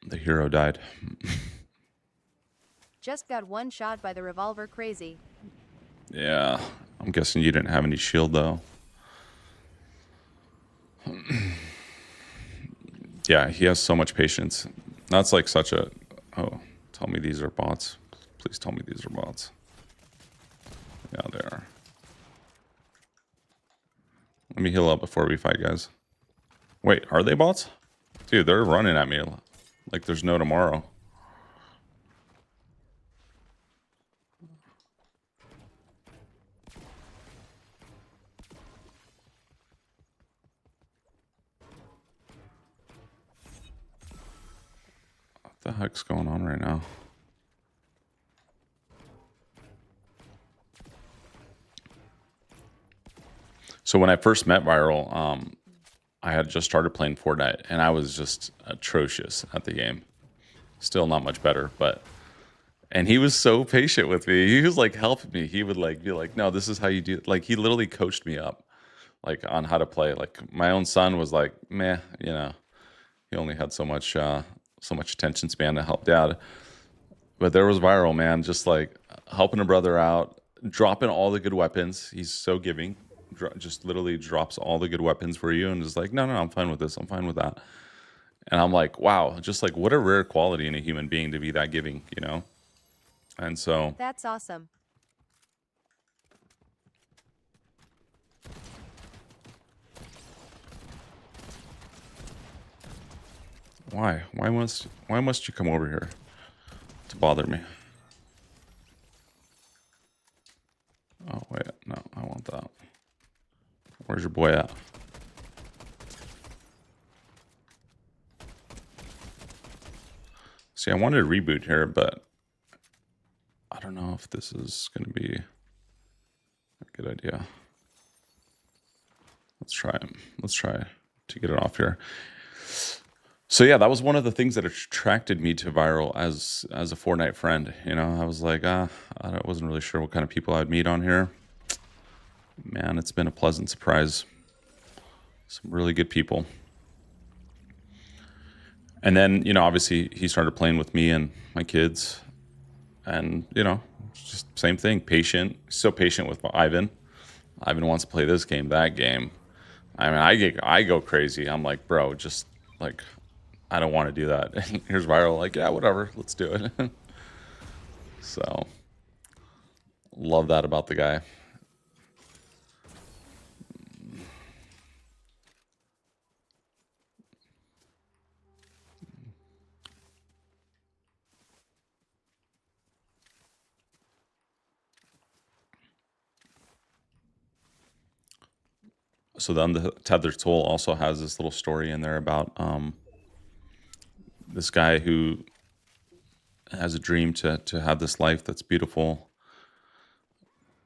The hero died. Just got one shot by the revolver crazy. Yeah, I'm guessing you didn't have any shield though. Yeah, he has so much patience. That's like such a, oh, tell me these are bots. Please tell me these are bots. Yeah, they are. Let me heal up before we fight, guys. Wait, are they bots? Dude, they're running at me like there's no tomorrow. What the heck's going on right now? So when I first met Viral, I had just started playing Fortnite, and I was just atrocious at the game. Still not much better, and he was so patient with me. He was like helping me. He would like be like, "No, this is how you do." Like he literally coached me up, like on how to play. Like my own son was like, "Meh," you know. He only had so much attention span to help dad. But there was Viral, man, just like helping a brother out, dropping all the good weapons. He's so giving. Just literally drops all the good weapons for you and is like, no, I'm fine with this. I'm fine with that. And I'm like, wow, just like what a rare quality in a human being to be that giving, you know? And so That's awesome. Why? Why must you come over here to bother me? Oh wait, no, I want that. Where's your boy at? See, I wanted to reboot here, but I don't know if this is going to be a good idea. Let's try it. Let's try to get it off here. So yeah, that was one of the things that attracted me to viral as a Fortnite friend. You know, I was like, I wasn't really sure what kind of people I'd meet on here. Man, it's been a pleasant surprise. Some really good people. And then, you know, obviously he started playing with me and my kids. And, you know, just same thing, patient. So patient with Ivan. Ivan wants to play this game, that game. I mean, I go crazy. I'm like, bro, just like, I don't want to do that. And here's viral, like, yeah, whatever, let's do it. So, love that about the guy. So then the Tethered Soul also has this little story in there about this guy who has a dream to have this life that's beautiful,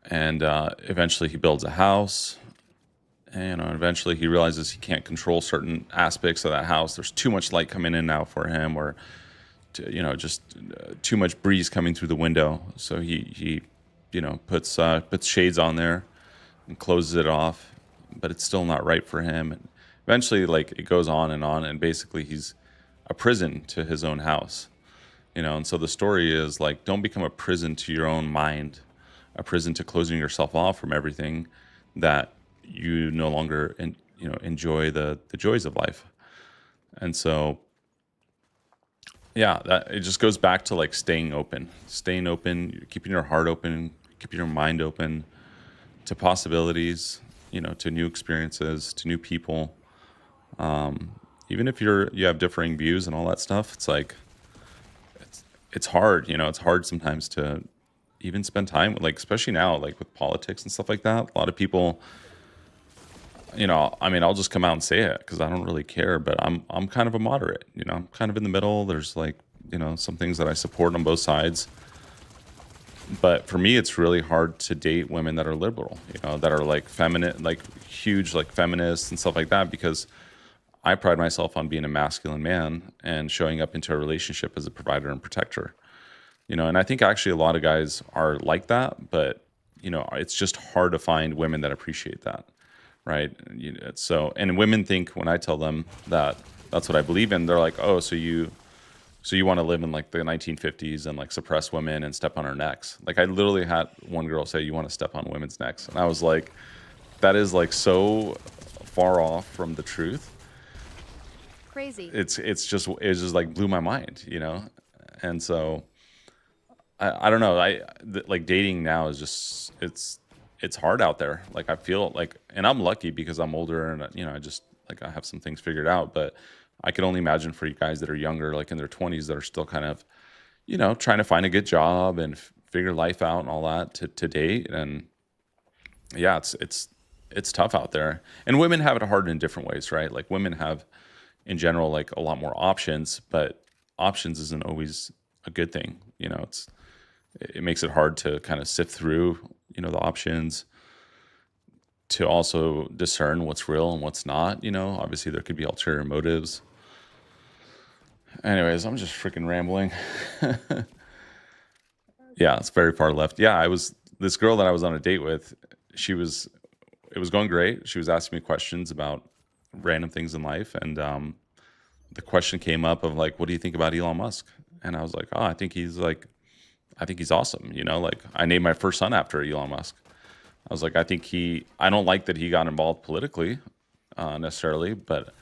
and eventually he builds a house, and eventually he realizes he can't control certain aspects of that house. There's too much light coming in now for him, or just too much breeze coming through the window. So he puts shades on there and closes it off, but it's still not right for him. And eventually, like, it goes on, and basically he's a prison to his own house. And so the story is like, don't become a prison to your own mind, a prison to closing yourself off from everything that you no longer enjoy the joys of life. And so yeah, that it just goes back to like staying open, keeping your heart open, keeping your mind open to possibilities, to new experiences, to new people. Even if you have differing views and all that stuff, it's like it's hard. It's hard sometimes to even spend time, like, especially now, like with politics and stuff like that. A lot of people, I mean, I'll just come out and say it because I don't really care, but I'm kind of a moderate. I'm kind of in the middle. There's like, some things that I support on both sides. But for me, it's really hard to date women that are liberal, that are like feminine, like huge, like feminists and stuff like that, because I pride myself on being a masculine man and showing up into a relationship as a provider and protector. And I think actually a lot of guys are like that, but it's just hard to find women that appreciate that, right? So, and women think when I tell them that that's what I believe in, they're like, oh, so you want to live in like the 1950s and like suppress women and step on our necks. Like, I literally had one girl say, you want to step on women's necks, and I was like, that is like so far off from the truth. Crazy. It's just like blew my mind, and so. I don't know. Like dating now is just it's hard out there. Like, I feel like, and I'm lucky because I'm older and I just like I have some things figured out. But I can only imagine for you guys that are younger, like in their 20s, that are still kind of trying to find a good job and figure life out and all that to date. And yeah, it's tough out there. And women have it hard in different ways, right? Like, women have in general like a lot more options, but options isn't always a good thing. It makes it hard to kind of sift through, the options, to also discern what's real and what's not. Obviously there could be ulterior motives. Anyways, I'm just freaking rambling. Yeah, it's very far left. Yeah, this girl that I was on a date with, it was going great. She was asking me questions about random things in life. And the question came up of like, what do you think about Elon Musk? And I was like, oh, I think he's awesome. Like, I named my first son after Elon Musk. I was like, I don't like that he got involved politically necessarily, but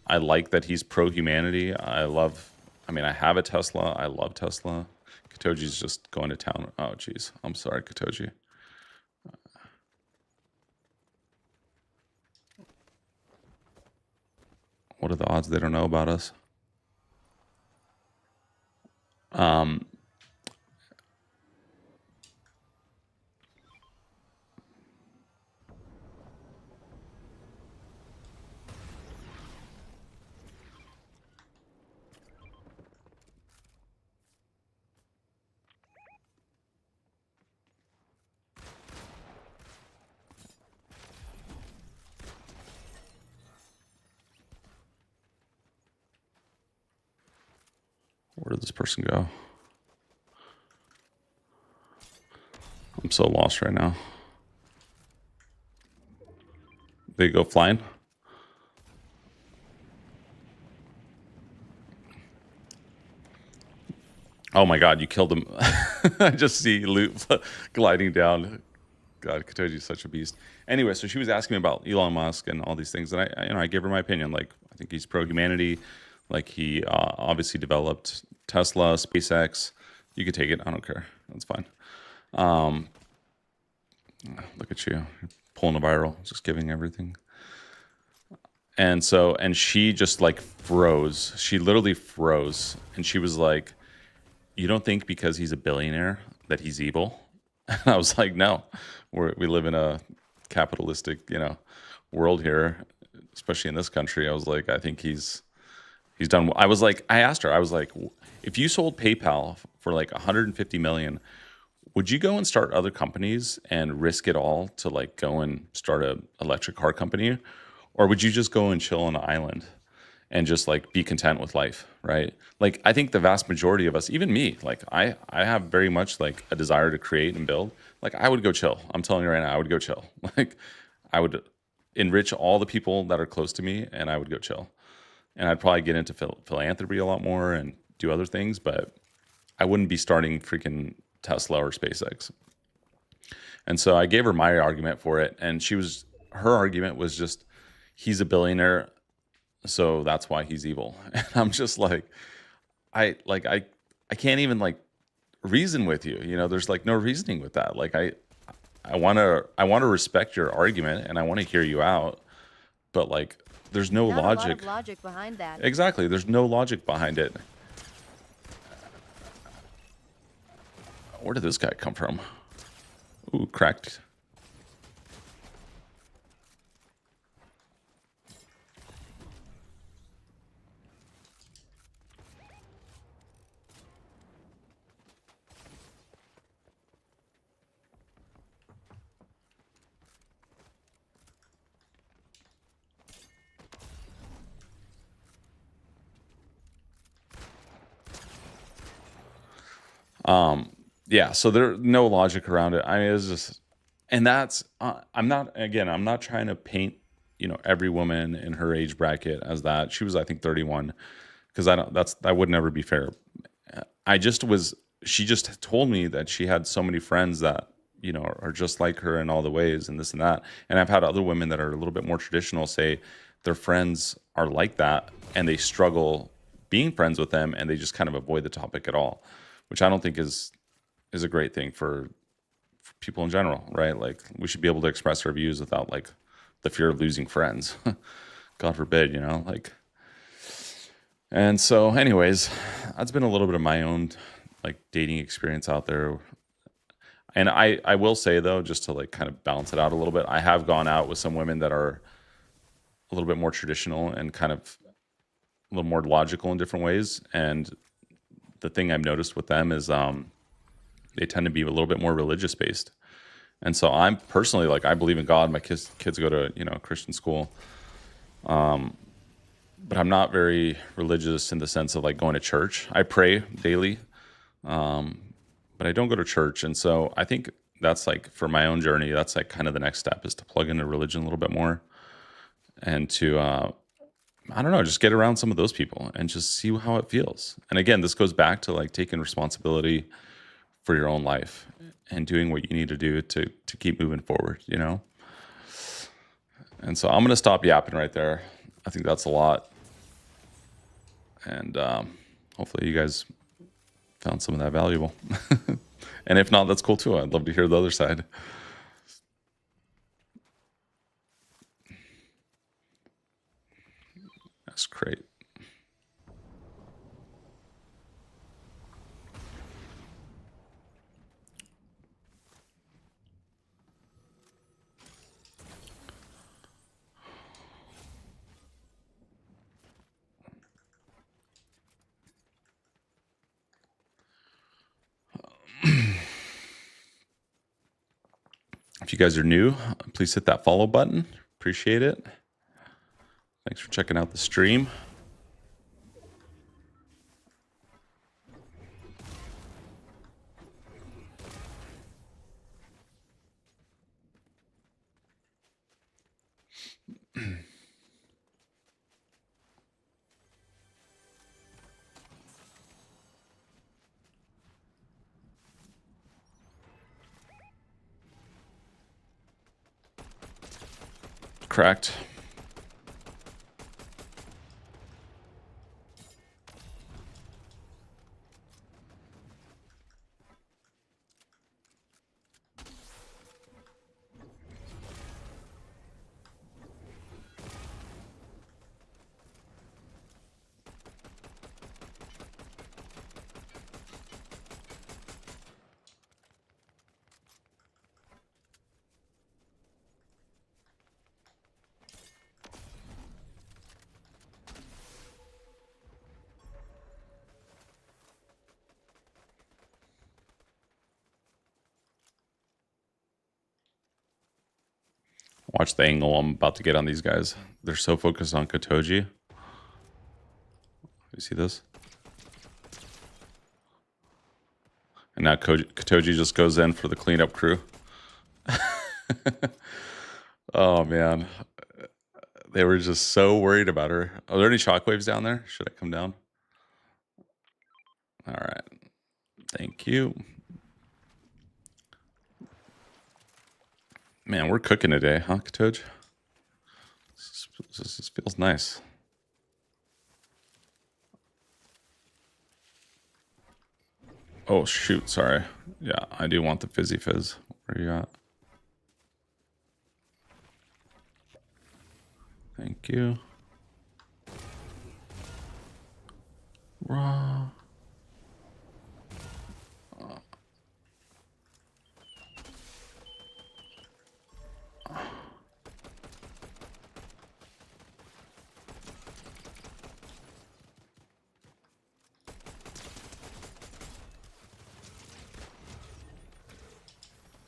I like that he's pro-humanity. I have a Tesla. I love Tesla. Katoji's just going to town. Oh, geez. I'm sorry, Katoji. What are the odds they don't know about us? Um, where did this person go? I'm so lost right now. They go flying. Oh my God, you killed him. I just see loot gliding down. God, Katoji is such a beast. Anyway, so she was asking me about Elon Musk and all these things, and I gave her my opinion. Like, I think he's pro humanity. Like, he obviously developed Tesla, SpaceX. You could take it. I don't care. That's fine. Look at you, you're pulling a viral, just giving everything. And so, and she just like froze. She literally froze, and she was like, "You don't think because he's a billionaire that he's evil?" And I was like, "No, we live in a capitalistic, world here, especially in this country." I was like, "I think he's done." I was like, I asked her, I was like, "If you sold PayPal for like 150 million, would you go and start other companies and risk it all to like go and start a electric car company, or would you just go and chill on an island and just like be content with life?" Right? Like, I think the vast majority of us, even me, like I have very much like a desire to create and build. Like, I would go chill. I'm telling you right now, I would go chill. Like, I would enrich all the people that are close to me, and I would go chill. And I'd probably get into philanthropy a lot more and do other things, but I wouldn't be starting freaking Tesla or SpaceX. And so I gave her my argument for it, and her argument was just, he's a billionaire, so that's why he's evil. And I'm just like, I can't even like reason with you. There's like no reasoning with that. Like, I want to respect your argument, and I want to hear you out, but like, there's no Not a lot logic. of logic behind that. Exactly. There's no logic behind it. Where did this guy come from? Ooh, cracked. Yeah, so there's no logic around it. I mean, it's just, and that's, I'm not trying to paint, every woman in her age bracket as that. She was, I think, 31, because that would never be fair. I just was, she just told me that she had so many friends that, are just like her in all the ways and this and that. And I've had other women that are a little bit more traditional say their friends are like that, and they struggle being friends with them, and they just kind of avoid the topic at all, which I don't think is a great thing for people in general, right? Like, we should be able to express our views without like the fear of losing friends. God forbid, like. And so, anyways, that's been a little bit of my own like dating experience out there. And I will say though, just to like kind of balance it out a little bit, I have gone out with some women that are a little bit more traditional and kind of a little more logical in different ways. And the thing I've noticed with them is they tend to be a little bit more religious based. And so I'm personally like, I believe in God. My kids go to Christian school, but I'm not very religious in the sense of like going to church. I pray daily, but I don't go to church. And so I think that's like, for my own journey, that's like kind of the next step, is to plug into religion a little bit more, and to I don't know, just get around some of those people and just see how it feels. And again, this goes back to like taking responsibility for your own life and doing what you need to do to keep moving forward. And so I'm gonna stop yapping right there. I think that's a lot, and hopefully you guys found some of that valuable. And if not, that's cool too. I'd love to hear the other side. That's great. If you guys are new, please hit that follow button. Appreciate it. Thanks for checking out the stream. Cracked. Watch the angle I'm about to get on these guys. They're so focused on Kotoji. You see this? And now Kotoji just goes in for the cleanup crew. Oh, man. They were just so worried about her. Are there any shockwaves down there? Should I come down? All right. Thank you. Man, we're cooking today, huh, Kotoji? This feels nice. Oh, shoot. Sorry. Yeah, I do want the fizzy fizz. Where are you at? Thank you. Raw.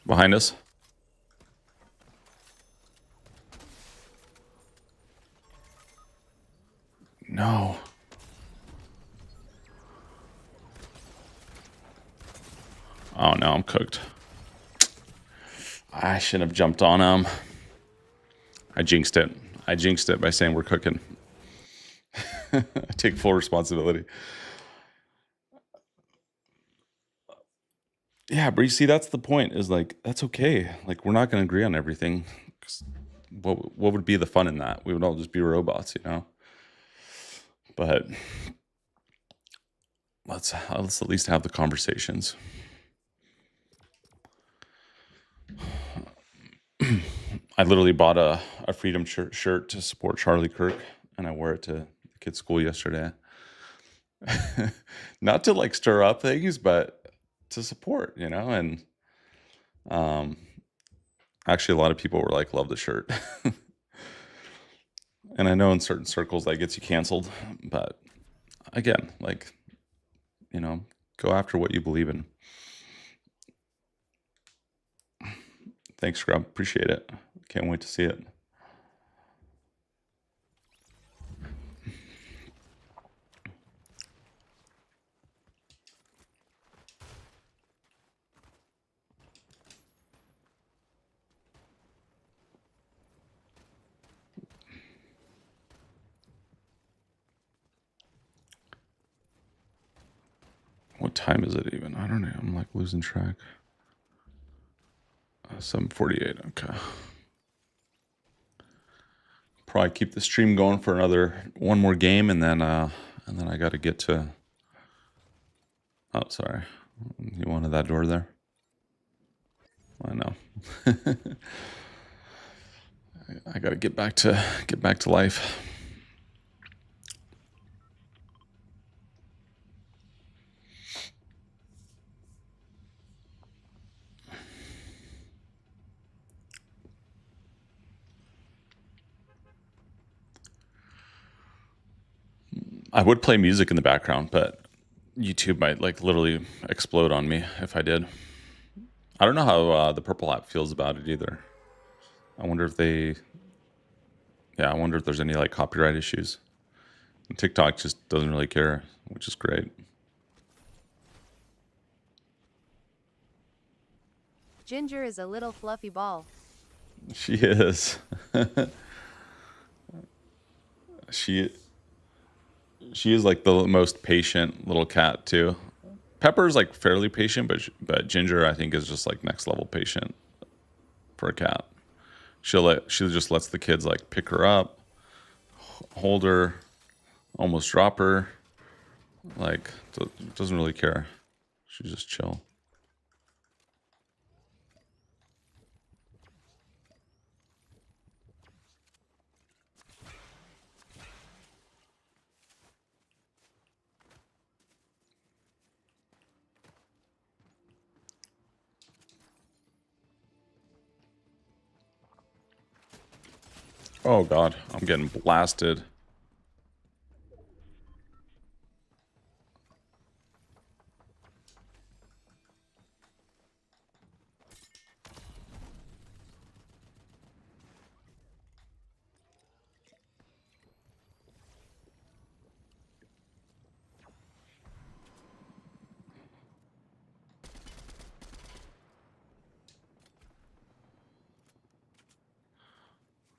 Behind us. No. Oh, no, I'm cooked. I shouldn't have jumped on him. I jinxed it. I jinxed it by saying we're cooking. I take full responsibility. Yeah, but you see, that's the point, is like, that's okay. Like, we're not going to agree on everything. 'Cause what would be the fun in that? We would all just be robots, you know? But let's at least have the conversations. I literally bought a Freedom shirt to support Charlie Kirk, and I wore it to the kids' school yesterday. Not to like stir up things, but to support, you know? And actually, a lot of people were like, love the shirt. And I know in certain circles that gets you canceled, but again, like, you know, go after what you believe in. Thanks, Scrub. Appreciate it. Can't wait to see it. What time is it even? I don't know. I'm like losing track. 7:48. Okay. Probably keep the stream going for one more game, and then I got to get to. Oh, sorry. You wanted that door there? I know. I got to get back to life. I would play music in the background, but YouTube might like literally explode on me if I did. I don't know how the Purple app feels about it either. I wonder if they, yeah, I wonder if there's any like copyright issues. And TikTok just doesn't really care, which is great. Ginger is a little fluffy ball. She is. she she is like the most patient little cat too. Pepper's like fairly patient, but Ginger I think is just like next level patient for a cat. She just lets the kids like pick her up, hold her, almost drop her. Like doesn't really care. She's just chill. Oh god, I'm getting blasted.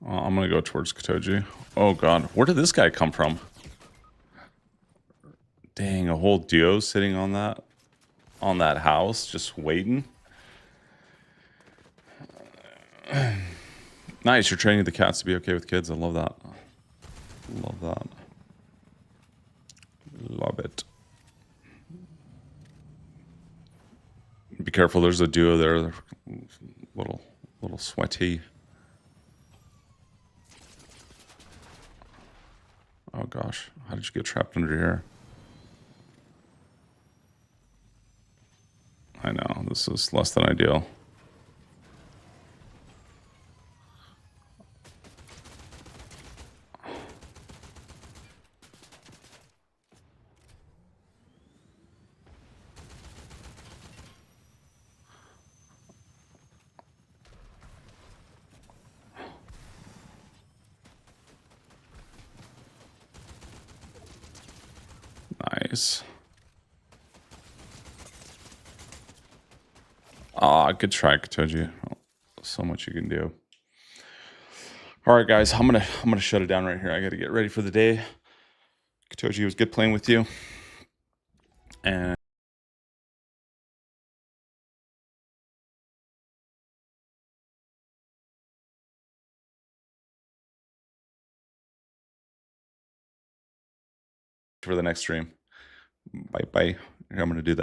I'm gonna go towards Katoji. Oh god, where did this guy come from? Dang, a whole duo sitting on that house, just waiting. Nice, you're training the cats to be okay with kids. I love that. Love that. Love it. Be careful, there's a duo there. They're little sweaty. Oh gosh, how did you get trapped under here? I know, this is less than ideal. Nice. Ah, good try, Katoji. So much you can do. All right, guys, I'm gonna shut it down right here. I got to get ready for the day. Katoji, it was good playing with you, and for the next stream. Bye bye. I'm gonna do that.